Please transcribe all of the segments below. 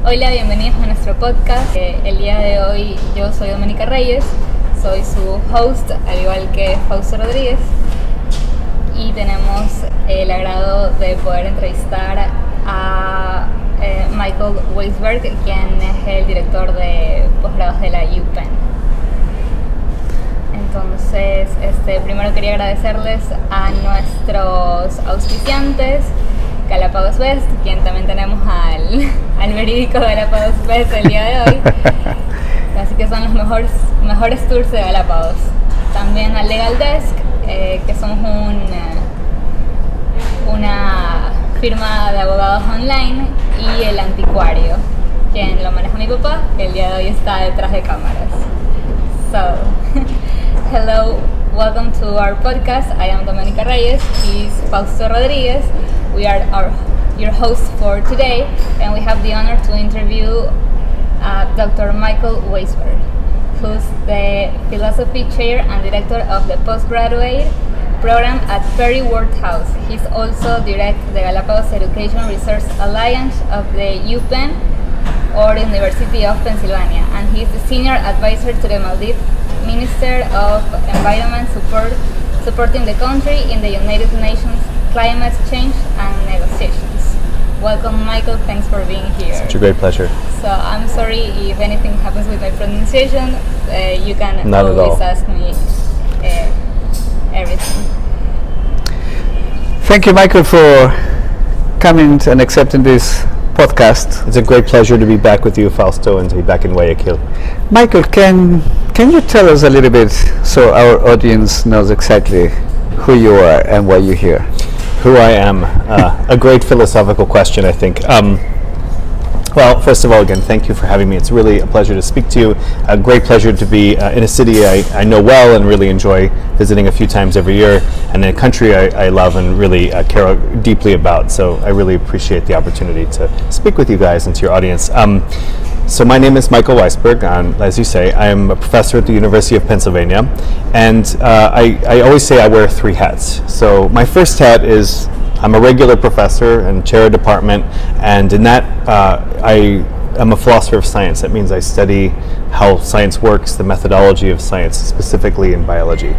Hola, bienvenidos a nuestro podcast. El día de hoy yo soy Doménica Reyes, soy su host, al igual que Fausto Rodríguez, y tenemos el agrado de poder entrevistar a Michael Weisberg, quien es el director de posgrados de la UPenn. Entonces, primero quería agradecerles a nuestros auspiciantes, Galápagos Best, quien también tenemos al verídico Galápagos Best el día de hoy. Así que son los mejores tours de Galápagos. También al Legal Desk, que somos una firma de abogados online, y el Anticuario, quien lo maneja mi papá, que el día de hoy está detrás de cámaras. So, hello, welcome to our podcast. I am Doménica Reyes, he's Fausto Rodríguez. We are your hosts for today, and we have the honor to interview Dr. Michael Weisberg, who's the philosophy chair and director of the postgraduate program at Perry Ward House. He's also director of the Galapagos Education Research Alliance of the UPenn or University of Pensilvania, and he's the senior advisor to the Maldives Minister of Environment supporting the country in the United Nations Climate Change and Negotiations. Welcome, Michael. Thanks for being here. Such a great pleasure. So I'm sorry if anything happens with my pronunciation. You can Not always ask me everything. Thank you, Michael, for coming and accepting this podcast. It's a great pleasure to be back with you, Fausto, and to be back in Guayaquil. Michael, can you tell us a little bit so our audience knows exactly who you are and why you're here? Who I am, a great philosophical question, I think. Well, first of all, again, thank you for having me. It's really a pleasure to speak to you. A great pleasure to be in a city I know well and really enjoy visiting a few times every year, and in a country I love and really care deeply about. So I really appreciate the opportunity to speak with you guys and to your audience. So my name is Michael Weisberg, and as you say, I am a professor at the University of Pennsylvania, and I always say I wear three hats. So my first hat is I'm a regular professor and chair a department, and in that I am a philosopher of science. That means I study how science works, the methodology of science, specifically in biology.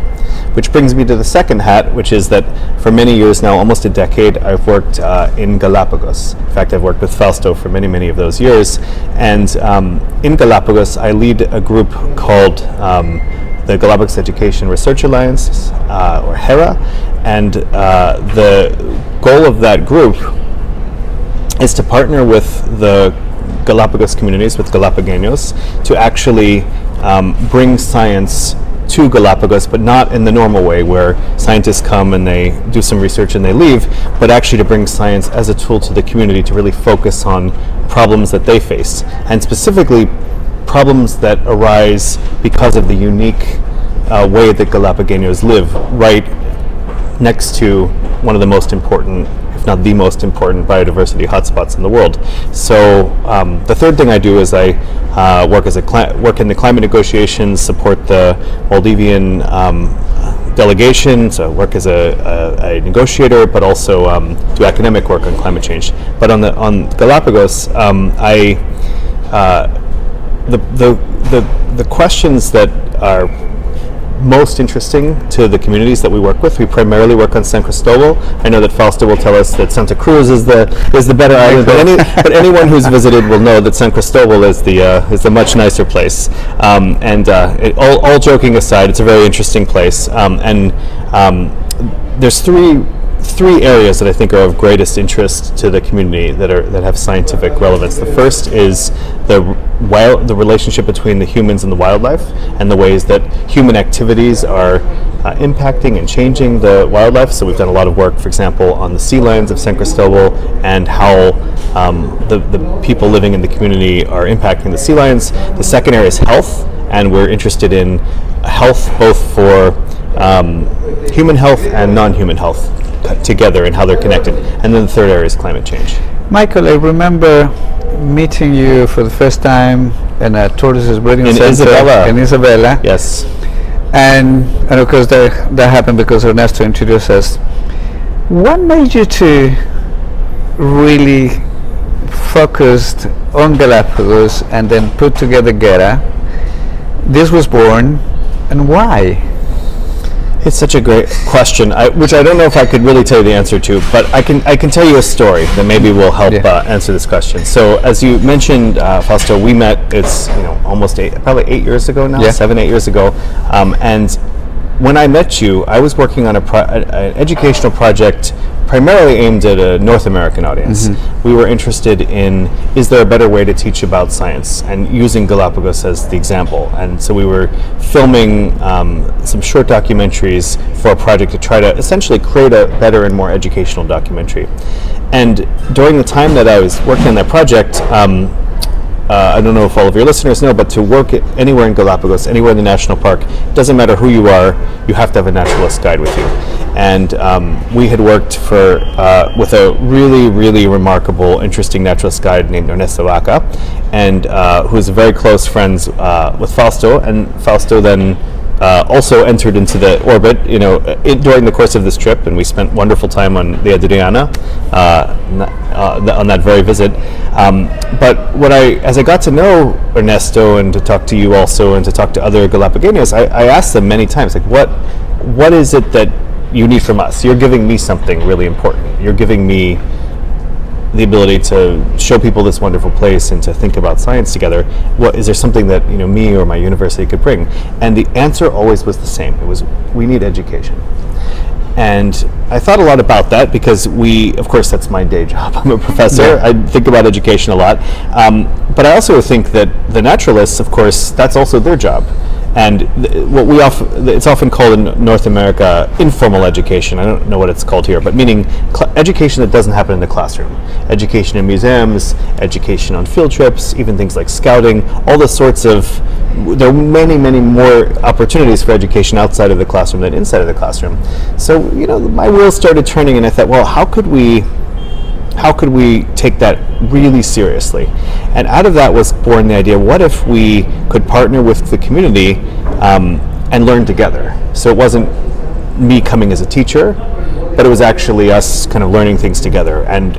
Which brings me to the second hat, which is that for many years now, almost a decade, I've worked in Galapagos. In fact, I've worked with Fausto for many of those years. And in Galapagos, I lead a group called the Galapagos Education Research Alliance, or GERA. And the goal of that group is to partner with the Galapagos communities, with Galapagueños, to actually bring science to Galapagos, but not in the normal way where scientists come and they do some research and they leave, but actually to bring science as a tool to the community to really focus on problems that they face, and specifically problems that arise because of the unique way that Galapagueños live right next to one of the most important, if not the most important, biodiversity hotspots in the world. So the third thing I do is I work in the climate negotiations, support the Maldivian delegation, so work as a negotiator, but also do academic work on climate change. But on Galapagos, the questions that are most interesting to the communities that we work with. We primarily work on San Cristobal. I know that Fausto will tell us that Santa Cruz is the better island, but anyone who's visited will know that San Cristobal is the much nicer place. All joking aside, it's a very interesting place. There's three areas that I think are of greatest interest to the community that have scientific relevance. The first is the relationship between the humans and the wildlife, and the ways that human activities are impacting and changing the wildlife. So we've done a lot of work, for example, on the sea lions of San Cristobal and how the people living in the community are impacting the sea lions. The second area is health, and we're interested in health both for human health and non-human health together and how they're connected. And then the third area is climate change. Michael, I remember meeting you for the first time in a tortoise breeding center in Isabela. Yes. And of course that happened because Ernesto introduced us. What made you to really focused on Galapagos and then put together GERA. This was born, and why? It's such a great question, which I don't know if I could really tell you the answer to, but I can tell you a story that maybe will help answer this question. So, as you mentioned, Fausto, we met. It's almost probably 8 years ago now, 7, 8 years ago, and when I met you, I was working on an educational project primarily aimed at a North American audience. We were interested in, is there a better way to teach about science, and using Galapagos as the example. And so we were filming some short documentaries for a project to try to essentially create a better and more educational documentary. And during the time that I was working on that project, I don't know if all of your listeners know, but to work anywhere in Galapagos, anywhere in the national park, doesn't matter who you are, you have to have a naturalist guide with you. And we had worked with a really, really remarkable, interesting naturalist guide named Ernesto Vaca, and who was very close friends with Fausto, and Fausto then also entered into the orbit, during the course of this trip, and we spent wonderful time on the Adriana on that very visit. But as I got to know Ernesto and to talk to you also and to talk to other Galapagos, I asked them many times, like, what is it that you need from us? You're giving me something really important. You're giving me the ability to show people this wonderful place and to think about science together. What is there something that me or my university could bring? And the answer always was the same. It was, we need education. And I thought a lot about that because of course that's my day job. I'm a professor. I think about education a lot. But I also think that the naturalists, of course, that's also their job. And it's often called in North America informal education. I don't know what it's called here, but meaning education that doesn't happen in the classroom. Education in museums, education on field trips, even things like scouting, all the sorts of, there are many, many more opportunities for education outside of the classroom than inside of the classroom. So, my wheels started turning and I thought, well, how could we take that really seriously? And out of that was born the idea, what if we could partner with the community and learn together? So it wasn't me coming as a teacher, but it was actually us kind of learning things together. And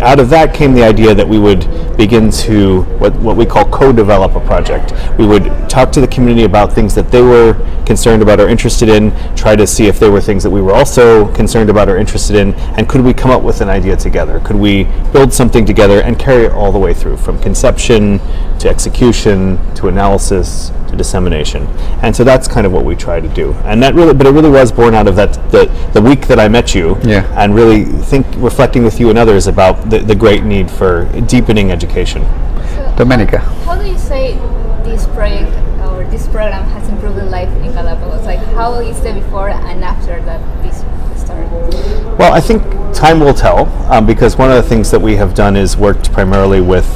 out of that came the idea that we would begin to what we call co-develop a project. We would talk to the community about things that they were concerned about or interested in, try to see if there were things that we were also concerned about or interested in, and could we come up with an idea together? Could we build something together and carry it all the way through, from conception to execution to analysis to dissemination? And so that's kind of what we try to do. And it really was born out of that the week that I met you, and really reflecting with you and others about the great need for deepening education. So Domenica. How do you say this project or this program has improved the life in Galapagos? Like, how is the before and after that this started? Well, I think time will tell, because one of the things that we have done is worked primarily with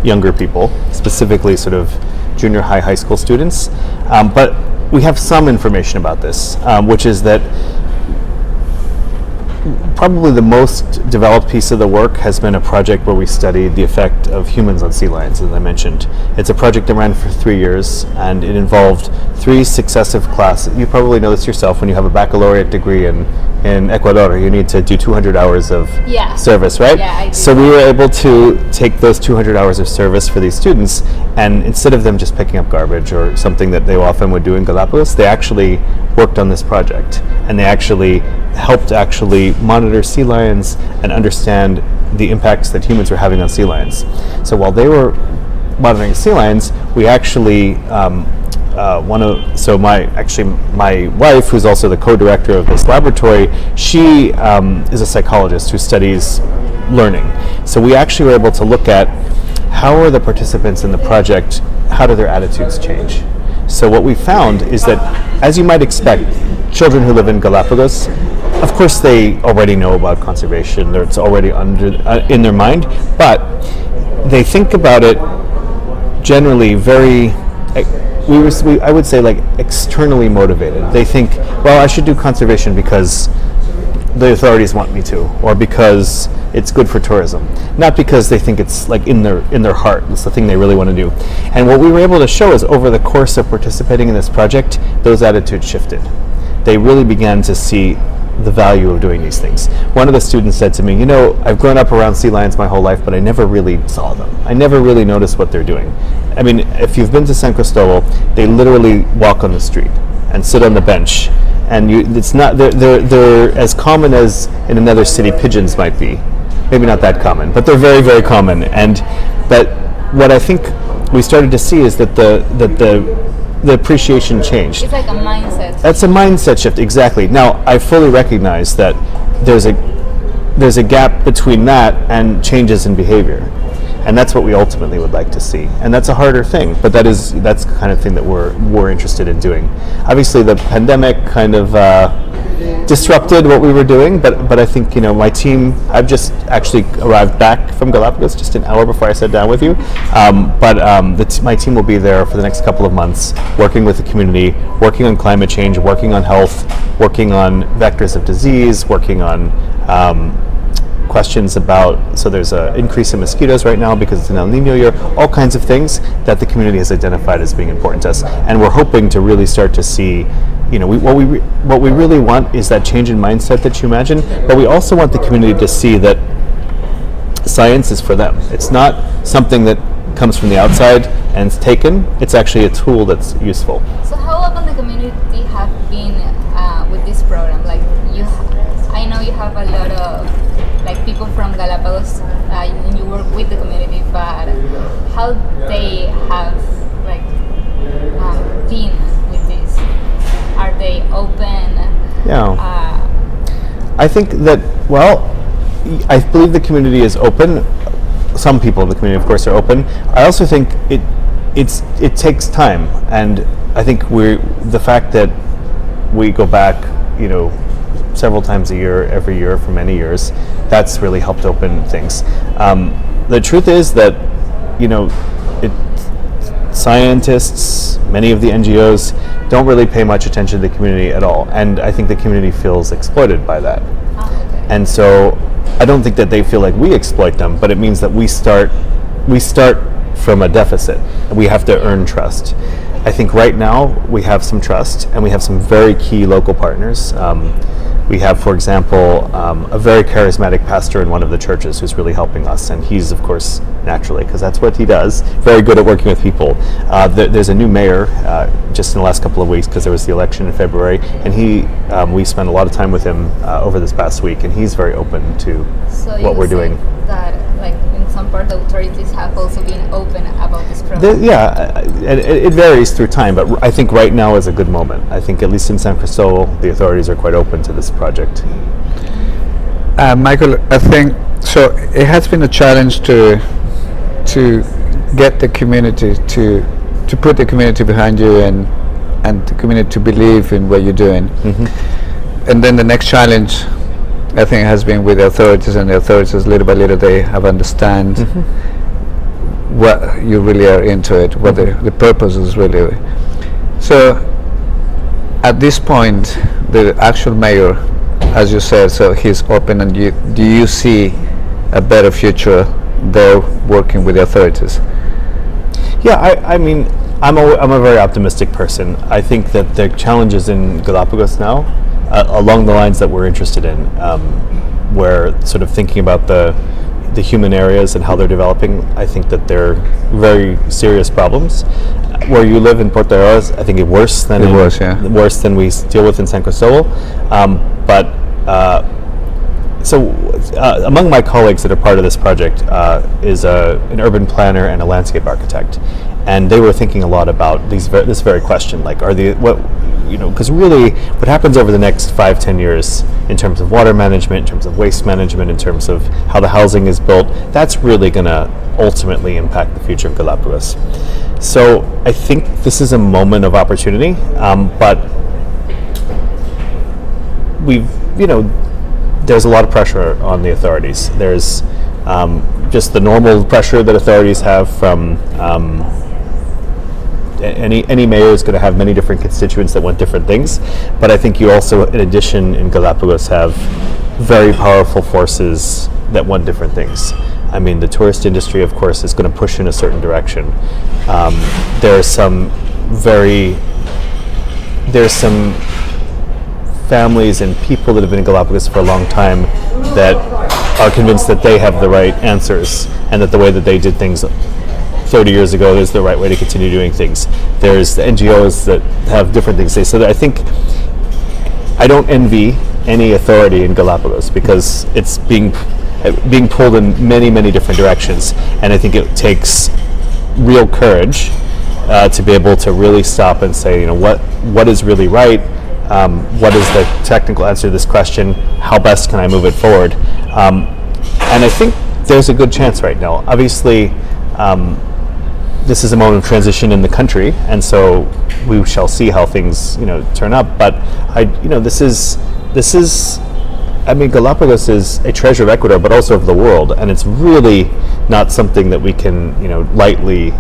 younger people, specifically sort of junior high school students. But we have some information about this, which is that probably the most developed piece of the work has been a project where we studied the effect of humans on sea lions, as I mentioned. It's a project that ran for 3 years, and it involved 3 successive classes. You probably know this yourself. When you have a baccalaureate degree in Ecuador, you need to do 200 hours of service, right? Yeah, I do. So we were able to take those 200 hours of service for these students, and instead of them just picking up garbage or something that they often would do in Galapagos, they actually worked on this project, and they actually helped monitor sea lions and understand the impacts that humans were having on sea lions. So while they were monitoring sea lions, we actually my wife, who's also the co-director of this laboratory, she is a psychologist who studies learning. So we actually were able to look at how are the participants in the project, how do their attitudes change? So what we found is that, as you might expect, children who live in Galapagos, of course they already know about conservation, it's already in their mind, but they think about it generally very, I would say, like, externally motivated. They think, well, I should do conservation because the authorities want me to, or because it's good for tourism, not because they think it's like in their heart. It's the thing they really want to do. And what we were able to show is, over the course of participating in this project, those attitudes shifted. They really began to see the value of doing these things. One of the students said to me, you know, I've grown up around sea lions my whole life, but I never really saw them. I never really noticed what they're doing. I mean, if you've been to San Cristobal, they literally walk on the street and sit on the bench. And it's not, they're as common as in another city pigeons might be. Maybe not that common, but they're very, very common. But what I think we started to see is that the appreciation changed. It's like a mindset. That's a mindset shift, exactly. Now, I fully recognize that there's a gap between that and changes in behavior. And that's what we ultimately would like to see. And that's a harder thing, but that's the kind of thing that we're interested in doing. Obviously, the pandemic kind of disrupted what we were doing, but I think, you know, my team, I've just actually arrived back from Galapagos just an hour before I sat down with you. My team will be there for the next couple of months, working with the community, working on climate change, working on health, working on vectors of disease, working on questions about, so there's an increase in mosquitoes right now because it's an El Nino year, all kinds of things that the community has identified as being important to us. And we're hoping to really start to see, you know, what we really want is that change in mindset that you imagine, but we also want the community to see that science is for them. It's not something that comes from the outside and it's taken, it's actually a tool that's useful. So how open the community have been with this program? Like I know you have a lot of like people from Galapagos and you work with the community, but how they have like been with this? Are they open? Yeah. I think that, well, I believe the community is open. Some people in the community, of course, are open. I also think it takes time, and I think the fact that we go back, you know, several times a year, every year for many years, that's really helped open things. The truth is that, you know, scientists, many of the NGOs don't really pay much attention to the community at all, and I think the community feels exploited by that. And so I don't think that they feel like we exploit them, but it means that we start from a deficit, and we have to earn trust. I think right now we have some trust, and we have some very key local partners. We have, for example, a very charismatic pastor in one of the churches who's really helping us, and he's, of course, naturally, because that's what he does, very good at working with people. There's a new mayor just in the last couple of weeks because there was the election in February, and we spent a lot of time with him over this past week, and he's very open to what we're doing. That, like, in some part, the authorities have also been open about this program. It varies through time, but I think right now is a good moment. I think at least in San Cristobal, the authorities are quite open to this project. Michael, I think so. It has been a challenge to get the community to put the community behind you and the community to believe in what you're doing. Mm-hmm. And then the next challenge, I think, has been with the authorities, and the authorities, little by little, they have understand what you really are into it, what the purpose is really. So at this point, the actual mayor, as you said, so he's open, and do you see a better future there working with the authorities? Yeah, I mean, I'm a very optimistic person. I think that the challenges in Galapagos now, along the lines that we're interested in, where sort of thinking about the human areas and how they're developing, I think that they're very serious problems. Where you live in Puerto Areas, I think it's worse than worse than we deal with in San Cristobal. So among my colleagues that are part of this project is an urban planner and a landscape architect, and they were thinking a lot about this very question, like, because really what happens over the next 5-10 years in terms of water management, in terms of waste management, in terms of how the housing is built, that's really going to ultimately impact the future of Galapagos. So I think this is a moment of opportunity, but there's a lot of pressure on the authorities. There's just the normal pressure that authorities have from any mayor is going to have many different constituents that want different things, but I think you also, in addition, in Galapagos have very powerful forces that want different things. I mean, the tourist industry, of course, is going to push in a certain direction. There's some families and people that have been in Galapagos for a long time that are convinced that they have the right answers and that the way that they did things 30 years ago is the right way to continue doing things. There's the NGOs that have different things to say. So that I think I don't envy any authority in Galapagos because it's being pulled in many, many different directions. And I think it takes real courage to be able to really stop and say, what is really right? What is the technical answer to this question? How best can I move it forward? And I think there's a good chance right now. Obviously, this is a moment of transition in the country, and so we shall see how things turn up. But this is. I mean, Galapagos is a treasure of Ecuador, but also of the world, and it's really not something that we can lightly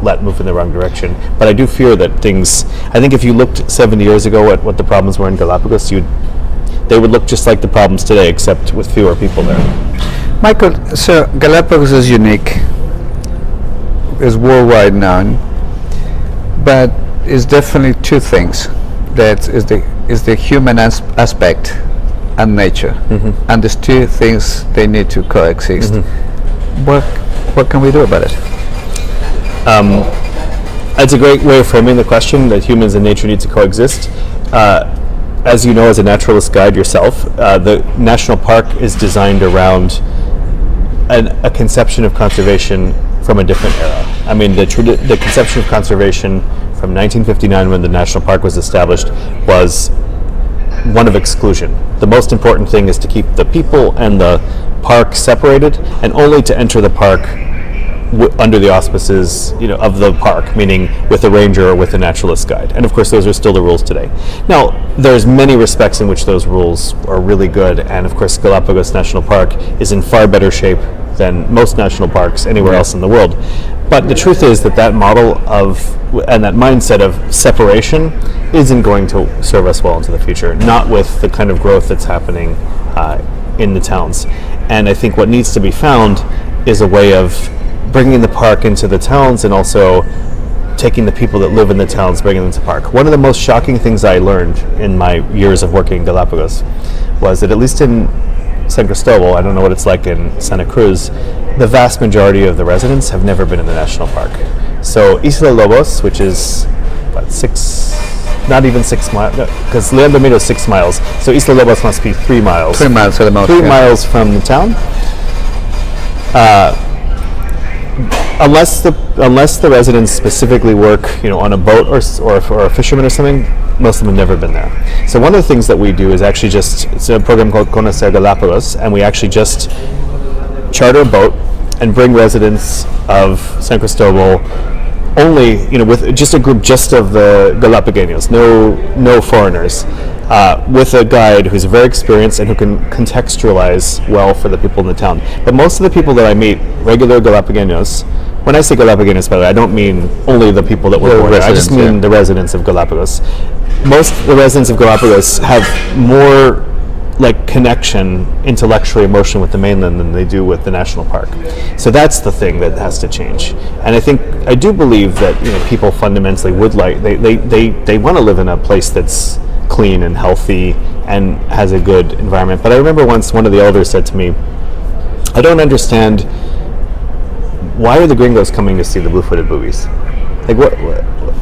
let move in the wrong direction. But I do fear that things. I think if you looked 70 years ago at what the problems were in Galapagos, they would look just like the problems today, except with fewer people there. Michael, so Galapagos is unique, is worldwide known, but it's definitely two things. That is the human aspect and nature, and these two things, they need to coexist. What can we do about it? That's a great way of framing the question, that humans and nature need to coexist. As you know, as a naturalist guide yourself, the national park is designed around a conception of conservation from a different era. I mean, the conception of conservation from 1959, when the national park was established, was one of exclusion. The most important thing is to keep the people and the park separated, and only to enter the park under the auspices of the park, meaning with a ranger or with a naturalist guide. And of course those are still the rules today. Now, there's many respects in which those rules are really good, and of course Galapagos National Park is in far better shape than most national parks anywhere else in the world. But the truth is that model and that mindset of separation isn't going to serve us well into the future, not with the kind of growth that's happening in the towns. And I think what needs to be found is a way of bringing the park into the towns, and also taking the people that live in the towns, bringing them to the park. One of the most shocking things I learned in my years of working in Galapagos was that, at least in San Cristobal, I don't know what it's like in Santa Cruz, the vast majority of the residents have never been in the national park. So Isla Lobos, which is not even 6 miles, because Leon Domino is 6 miles, so Isla Lobos must be 3 miles. 3 miles at the most. 3 miles from the town. Unless the residents specifically work, on a boat or a fisherman or something, most of them have never been there. So one of the things that we do is actually it's a program called Conocer Galápagos, and we actually just charter a boat and bring residents of San Cristobal only, with just a group just of the Galapagos, no foreigners, with a guide who's very experienced and who can contextualize well for the people in the town. But most of the people that I meet, regular Galapagos, when I say Galapagos, by the way, I don't mean only the people that were born there. I just mean the residents of Galapagos. Most of the residents of Galapagos have more connection intellectually, emotionally with the mainland than they do with the national park. So that's the thing that has to change. And I do believe that people fundamentally would they want to live in a place that's clean and healthy and has a good environment. But I remember once one of the elders said to me, I don't understand, why are the gringos coming to see the blue-footed boobies?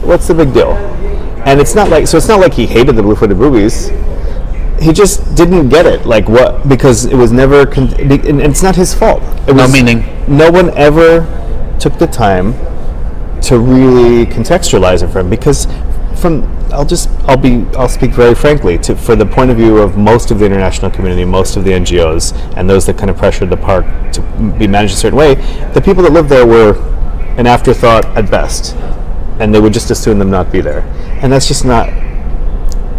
What's the big deal? And it's not like he hated the blue-footed boobies. He just didn't get it, because it was never, and it's not his fault. No one ever took the time to really contextualize it for him, because I'll speak very frankly, for the point of view of most of the international community, most of the NGOs, and those that kind of pressured the park to be managed a certain way, the people that lived there were an afterthought at best, and they would just assume them not be there. And that's just not,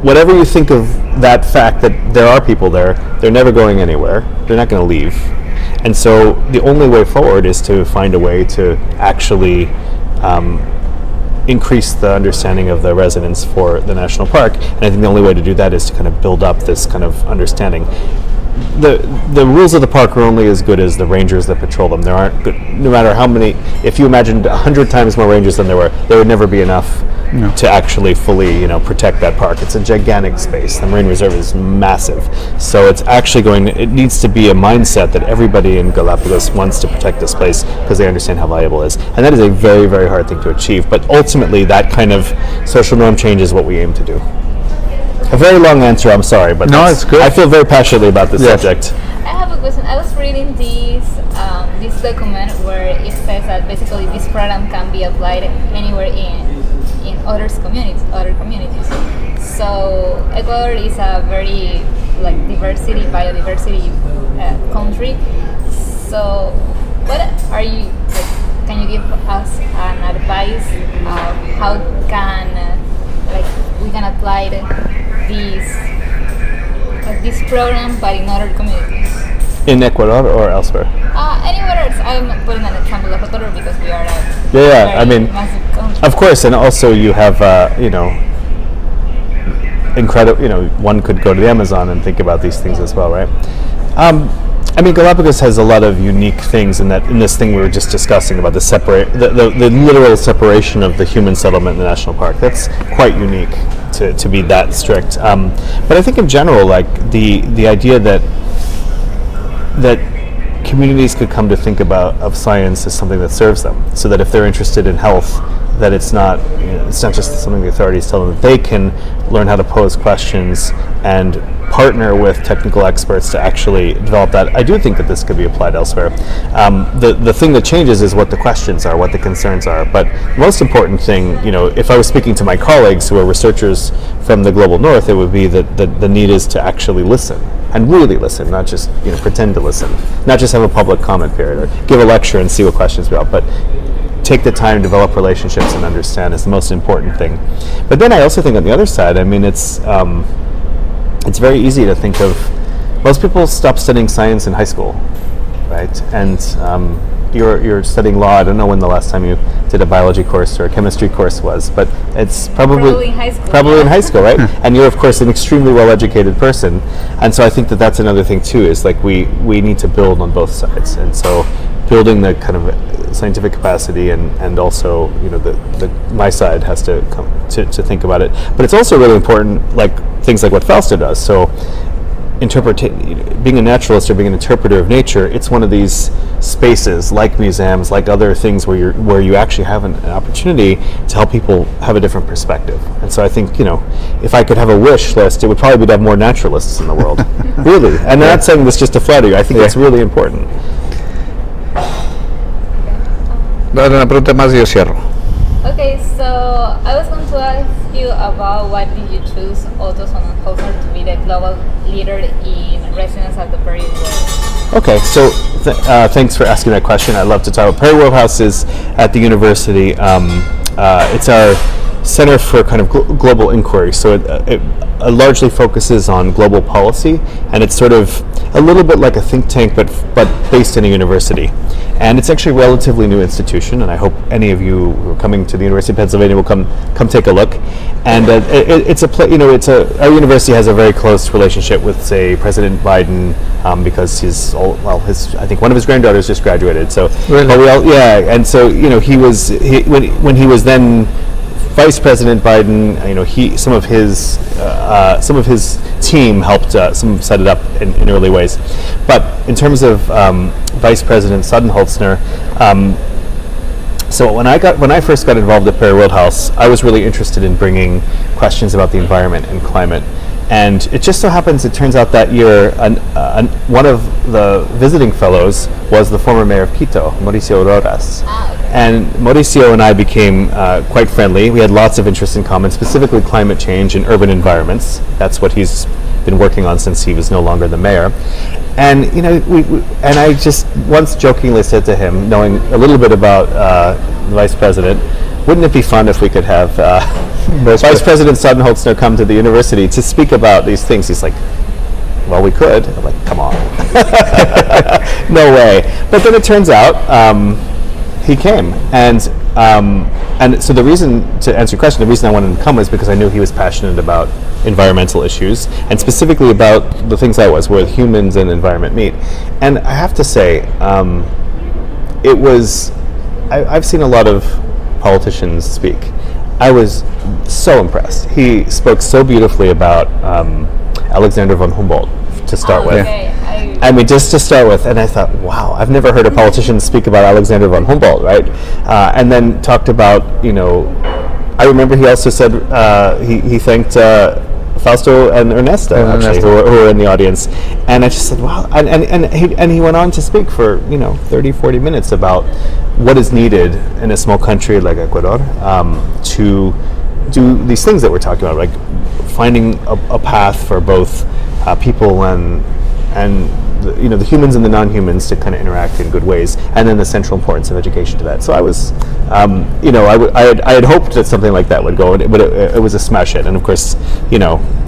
whatever you think of that fact that there are people there, they're never going anywhere, they're not going to leave. And so the only way forward is to find a way to actually increase the understanding of the residents for the national park. And I think the only way to do that is to kind of build up this kind of understanding. the rules of the park are only as good as the rangers that patrol them. There aren't good, no matter how many. If you imagined 100 times more rangers than there would never be enough to actually fully, protect that park. It's a gigantic space. The Marine Reserve is massive, so it's actually it needs to be a mindset that everybody in Galapagos wants to protect this place because they understand how valuable it is, and that is a very, very hard thing to achieve. But ultimately, that kind of social norm change is what we aim to do. A very long answer, I'm sorry, but no, it's good. I feel very passionately about this subject. I have a question. I was reading this document where it says that basically this program can be applied anywhere in other communities. So Ecuador is a very biodiversity country. So what are you? Can you give us an advice of how can we can apply this program but in other communities? In Ecuador or elsewhere? Anywhere else. I'm putting an example of Ecuador because we are a I mean, massive country. Of course, and also you have incredible. One could go to the Amazon and think about these things as well, right? I mean, Galapagos has a lot of unique things in this thing we were just discussing about the literal separation of the human settlement in the national park. That's quite unique to be that strict. But I think in general, the idea that communities could come to think of science as something that serves them, so that if they're interested in health, that it's not just something the authorities tell them, that they can learn how to pose questions and partner with technical experts to actually develop that. I do think that this could be applied elsewhere. The thing that changes is what the questions are, what the concerns are. But the most important thing, if I was speaking to my colleagues who are researchers from the global north, it would be that the need is to actually listen and really listen, not just pretend to listen, not just have a public comment period or give a lecture and see what questions we have, but take the time to develop relationships and understand is the most important thing. But then I also think on the other side, I mean, it's very easy to think of, most people stop studying science in high school, right? And you're studying law. I don't know when the last time you did a biology course or a chemistry course was, but it's probably in high school. Probably in high school, right? And you're of course an extremely well-educated person, and so I think that's another thing too. Is we need to build on both sides, and so building the kind of scientific capacity and also my side has to come to think about it. But it's also really important, things like what Fausto does. So being a naturalist or being an interpreter of nature, it's one of these spaces like museums, like other things where you actually have an opportunity to help people have a different perspective. And so I think, if I could have a wish list, it would probably be to have more naturalists in the world. Really. And I'm not saying this just to flatter you. I think it's really important. Una pregunta más y yo cierro. Okay, so I was going to ask you about why did you choose Otto Sonnenholzer to be the global leader in residence at the Perry World? Okay, so thanks for asking that question. I'd love to talk about Perry World House is at the university. It's our Center for kind of global inquiry. So it largely focuses on global policy, and it's sort of a little bit like a think tank, but based in a university. And it's actually a relatively new institution, and I hope any of you who are coming to the University of Pennsylvania will come take a look. And our university has a very close relationship with, say, President Biden, because I think one of his granddaughters just graduated. So, really? And so when he was then Vice President Biden, some of his team helped set it up in early ways. But in terms of Vice President Sonnenholzer, so when I first got involved at Perry World House, I was really interested in bringing questions about the environment and climate. And it just so happens, it turns out that year, one of the visiting fellows was the former mayor of Quito, Mauricio Rojas. And Mauricio and I became quite friendly. We had lots of interests in common, specifically climate change and urban environments. That's what he's been working on since he was no longer the mayor. And and I just once jokingly said to him, knowing a little bit about the vice president, wouldn't it be fun if we could have Vice President Sonnenholzer come to the university to speak about these things? He's like, well, we could. I'm like, come on. No way. But then it turns out he came. And so the reason, to answer your question, the reason I wanted him to come was because I knew he was passionate about environmental issues, and specifically about the things I was, where humans and environment meet. And I have to say, it was, I've seen a lot of politicians speak. I was so impressed. He spoke so beautifully about Alexander von Humboldt to start with. I mean, just to start with, and I thought, wow, I've never heard a politician speak about Alexander von Humboldt, right? And then talked about, I remember he also said he thanked Fausto and Ernesto, actually, who were in the audience. And I just said, wow. And he went on to speak for, 30, 40 minutes about what is needed in a small country like Ecuador to do these things that we're talking about, like finding a path for both people and the humans and the non-humans to kind of interact in good ways, and then the central importance of education to that. So I was, I had hoped that something like that would go, but it was a smash hit. And of course, he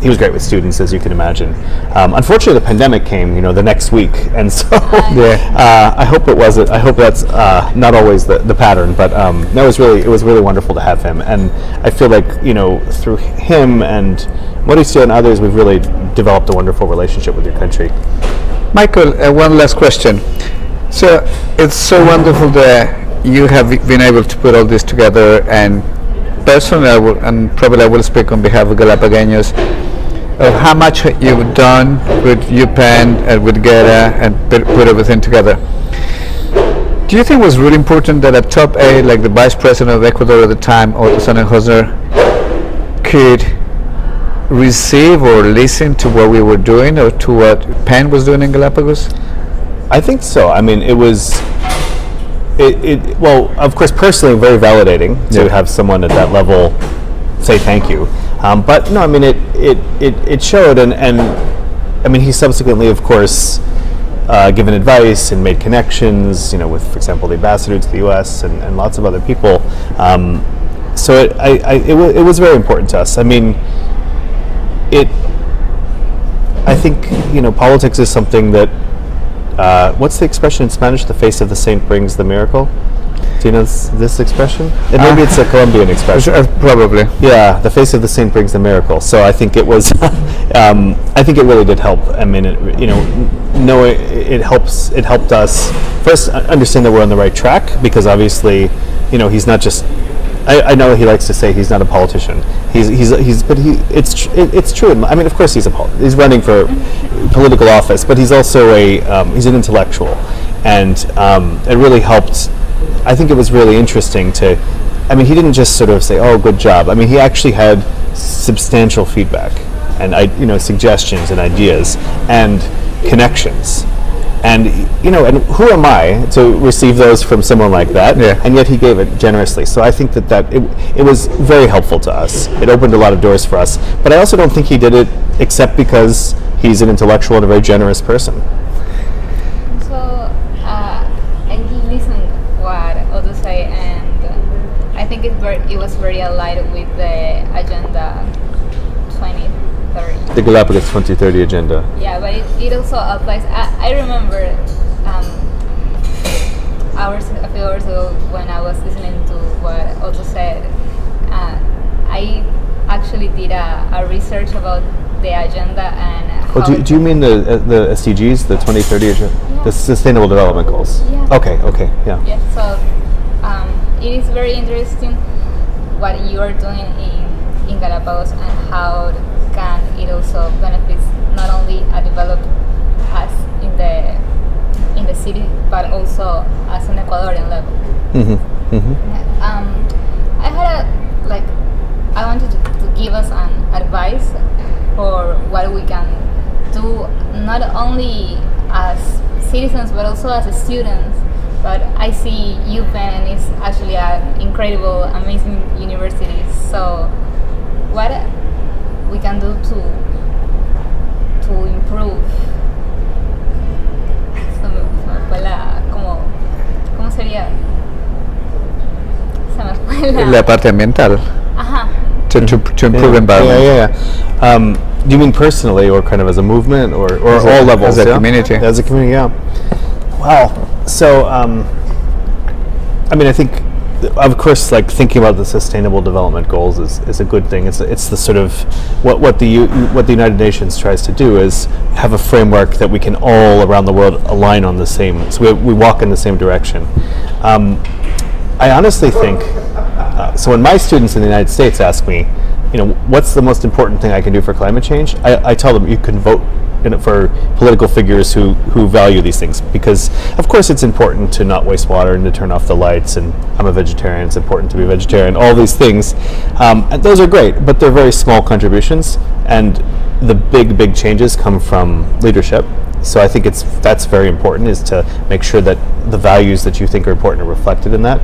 was great with students, as you can imagine. Unfortunately, the pandemic came, the next week, and so I hope it wasn't. I hope that's not always the pattern, but no, it was really wonderful to have him, and I feel like through him and Mauricio and others, we've really developed a wonderful relationship with your country. Michael, one last question. So it's so wonderful that you have been able to put all this together, and personally, and probably I will speak on behalf of Galapagueños, of how much you've done with UPenn and with GERA and put everything together. Do you think it was really important that a top aide like the Vice President of Ecuador at the time, Otto Sonnenhauser, could receive or listen to what we were doing or to what Penn was doing in Galapagos? I think so. I mean, it was, well, of course, personally very validating to have someone at that level say thank you. But no, I mean, it showed, and I mean, he subsequently, of course, given advice and made connections, with, for example, the ambassador to the U.S. and lots of other people. So it was very important to us. I mean, I think, politics is something that, what's the expression in Spanish? The face of the saint brings the miracle. Do you know this expression? And maybe it's a Colombian expression. Probably. Yeah, the face of the saint brings the miracle. So I think it was, I think it really did help. I mean, it helped us first understand that we're on the right track, because obviously, he's not just, I know he likes to say he's not a politician. It's true. I mean, of course he's he's running for political office, but he's also he's an intellectual, and it really helped. I think it was really interesting I mean, he didn't just sort of say, "Oh, good job." I mean, he actually had substantial feedback and suggestions and ideas and connections. And and who am I to receive those from someone like that? Yeah. And yet he gave it generously. So I think that it was very helpful to us. It opened a lot of doors for us. But I also don't think he did it except because he's an intellectual and a very generous person. So I listened what Otto say, and I think it was very aligned with the Agenda 2030. The Galapagos 2030 agenda. Yeah, but it also applies. I remember a few hours ago when I was listening to what Otto said. I actually did a research about the agenda and. Oh, do you mean the SDGs, the 2030 agenda, the Sustainable Development Goals? Yeah. Okay, yeah. Yeah. So it is very interesting what you are doing in Galapagos, and how can it also benefits not only a developed as in the city, but also as an Ecuadorian level. Mm-hmm. Mm-hmm. I had I wanted to give us an advice for what we can do, not only as citizens but also as students. But I see UPenn is actually an incredible, amazing university. So what we can do to improve. Se me fue ¿cómo sería? Se me fue la parte ambiental. Ajá. To improve environment. Yeah. Do you mean personally, or kind of as a movement, or all levels? As a community. As a community, yeah. Wow. So, I mean, I think of course, like thinking about the Sustainable Development Goals is a good thing. It's the sort of what the United Nations tries to do is have a framework that we can all around the world align on the same. So we walk in the same direction. I honestly think. So when my students in the United States ask me, what's the most important thing I can do for climate change? I tell them you can vote for political figures who value these things, because of course it's important to not waste water and to turn off the lights, and I'm a vegetarian, it's important to be vegetarian, all these things, and those are great, but they're very small contributions, and the big changes come from leadership. So I think that's very important, is to make sure that the values that you think are important are reflected in that.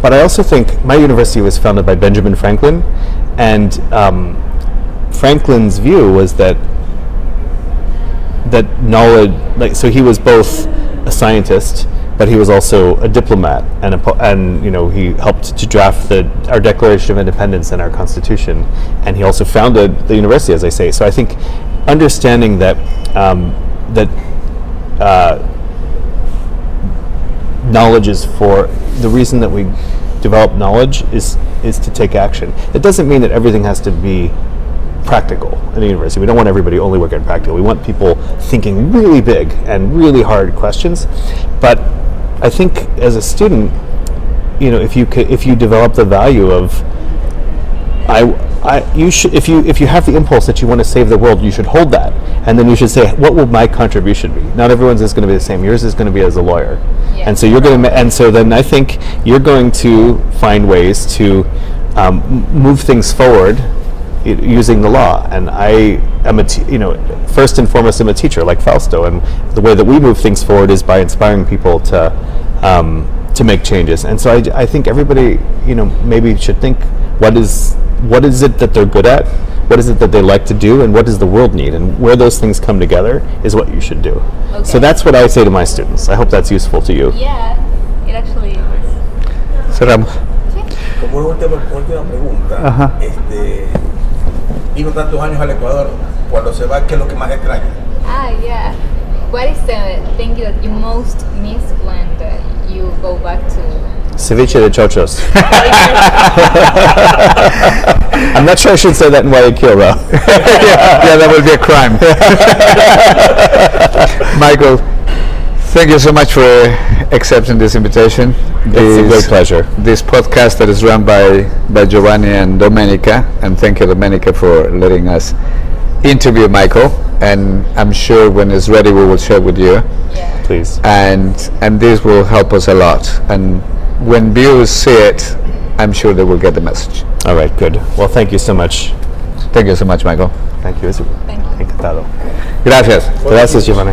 But I also think my university was founded by Benjamin Franklin, and Franklin's view was that knowledge, so he was both a scientist, but he was also a diplomat, and he helped to draft our Declaration of Independence and our Constitution, and he also founded the university, as I say. So I think understanding that knowledge is for the reason that we develop knowledge is to take action. It doesn't mean that everything has to be practical in a university. We don't want everybody only working on practical. We want people thinking really big and really hard questions. But I think as a student, if you develop the value of if you have the impulse that you want to save the world, you should hold that, and then you should say, what will my contribution be? Not everyone's is going to be the same. Yours is going to be as a lawyer, and so then I think you're going to find ways to move things forward using the law. And I am first and foremost, I'm a teacher like Fausto, and the way that we move things forward is by inspiring people to make changes. And so I think everybody maybe should think, what is it that they're good at, what is it that they like to do, and what does the world need, and where those things come together is what you should do. Okay. So that's what I say to my students. I hope that's useful to you. Yeah, it actually is. Cerramos. Como una última pregunta, vino tantos años al Ecuador, cuando se va, ¿qué es lo que más extraña? Yeah. What is the thing that you most miss when you go back to? Ceviche de chochos. I'm not sure I should say that in Guayaquil, though. yeah, that would be a crime. Michael, thank you so much for accepting this invitation. It's a great pleasure. This podcast that is run by Giovanny and Domenica, and thank you, Domenica, for letting us interview Michael. And I'm sure when it's ready, we will share with you. Yeah. Please. And this will help us a lot. And when viewers see it, I'm sure they will get the message. All right, good. Well, thank you so much. Thank you so much, Michael. Thank you. Thank you. Encantado. Gracias. Gracias, Giovanni.